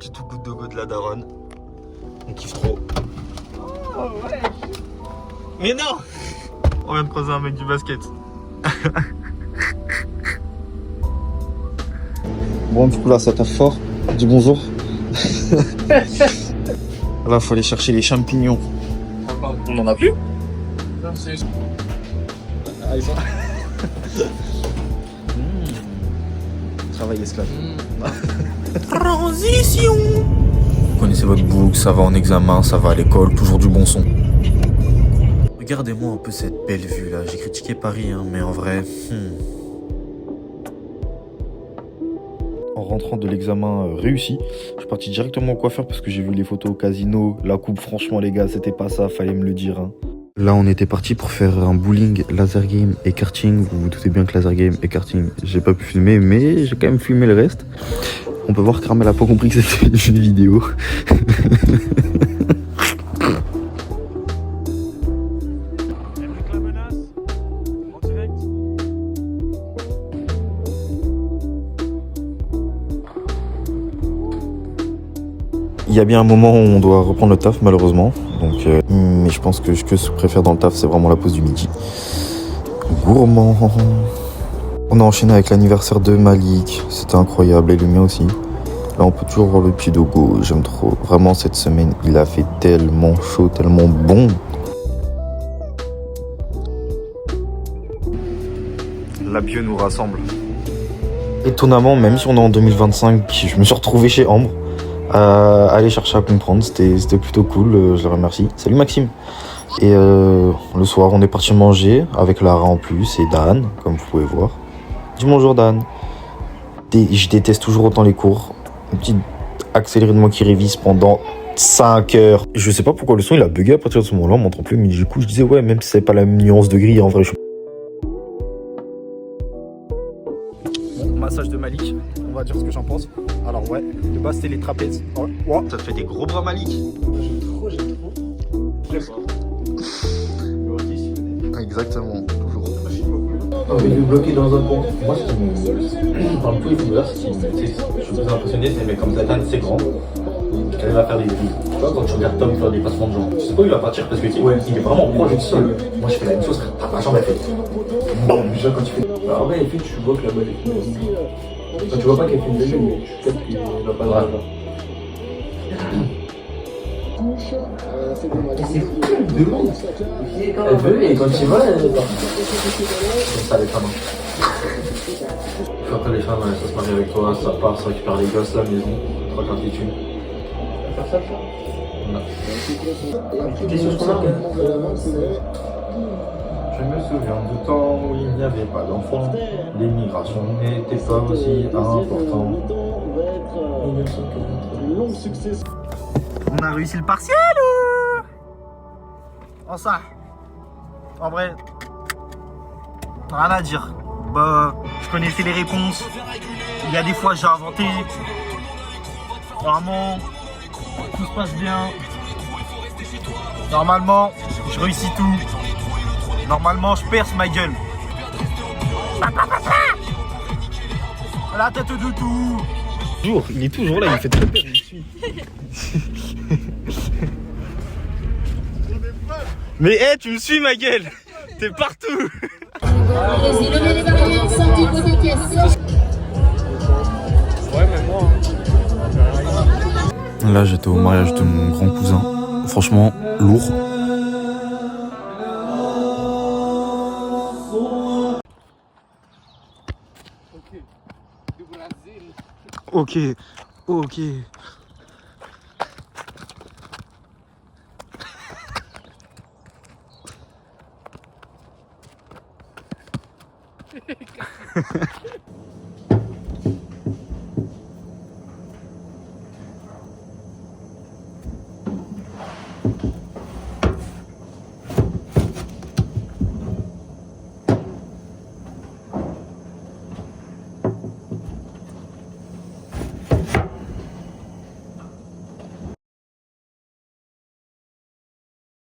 Petit tout good dogo de la daronne. On kiffe trop. Oh ouais. Mais non. On vient de croiser un mec du basket. Bon, du coup là ça taffe fort. Dis bonjour. Là faut aller chercher les champignons. On en a plus? Ah, ils sont... Travail esclave. Transition. Vous connaissez votre boucle, ça va en examen, ça va à l'école, toujours du bon son. Regardez-moi un peu cette belle vue là. J'ai critiqué Paris, hein, mais en vrai... En rentrant de l'examen réussi, je suis parti directement au coiffeur parce que j'ai vu les photos au casino. La coupe, franchement les gars, c'était pas ça, fallait me le dire. Hein. Là, on était parti pour faire un bowling, laser game et karting. Vous vous doutez bien que laser game et karting, j'ai pas pu filmer, mais j'ai quand même filmé le reste. On peut voir que Ramel a pas compris que c'était une vidéo. Il y a bien un moment où on doit reprendre le taf malheureusement, donc mais je pense que ce que je préfère dans le taf c'est vraiment la pause du midi. Gourmand. On a enchaîné avec l'anniversaire de Malik, c'était incroyable et le mien aussi. Là on peut toujours voir le petit dogo, j'aime trop. Vraiment cette semaine il a fait tellement chaud, tellement bon. La bio nous rassemble. Étonnamment, même si on est en 2025, je me suis retrouvé chez Ambre. Aller chercher à comprendre, c'était plutôt cool, je le remercie. Salut Maxime. Et le soir on est parti manger avec Lara en plus et Dan, comme vous pouvez voir. Dis bonjour Dan. Je déteste toujours autant les cours. Un petit accéléré de moi qui révise pendant 5 heures. Je sais pas pourquoi le son il a bugué à partir de ce moment-là, on m'entend plus, mais du coup je disais ouais, même si c'est pas la même nuance de gris en vrai. Bon, massage de Malik, on va dire ce que j'en pense. Alors ouais, de base c'était les trapèzes. Oh, oh. Ça te fait des gros bras Malik. J'aime trop. Exactement, toujours. Il est bloqué dans un coin. Moi, ce qui me parle tout, il faut dire, je suis très impressionné, c'est des mecs comme Zlatan, c'est grand. Il va faire des dribbles. Tu vois, quand tu regardes Tom faire des passements de jambes, tu sais pas où il va partir parce que il est vraiment proche du sol. Moi, je fais la même chose, ma jambe elle fait. Bon, déjà quand tu fais. Alors, après, tu vois que la balle est finie. Enfin, tu vois pas qu'elle fait une deuxième, mais tu captes qu'il va pas droit. C'est fou, elle demande. Elle veut et quand il va, elle va. C'est ça les femmes. Après les femmes, ça se marie avec toi, ça part, ça récupère les gosses, la maison, 3 quarts d'études. Tu vas faire ça, non. Question scolaire. Je me souviens du temps où il n'y avait pas d'enfants. L'immigration n'était pas aussi important. On a réussi le partiel ou... En ça. En vrai, rien à dire. Bah, je connaissais les réponses. Il y a des fois j'ai inventé. Vraiment, tout se passe bien. Normalement, je réussis tout. Normalement, je perce ma gueule. La tête de tout. Il est toujours là, il fait très peur. Mais hé, tu me suis ma gueule. T'es partout. Allez-y, levez les barrières, sortez vos caisses. Ouais, mais moi. Là, j'étais au mariage de mon grand cousin. Franchement, lourd. Ok, ok.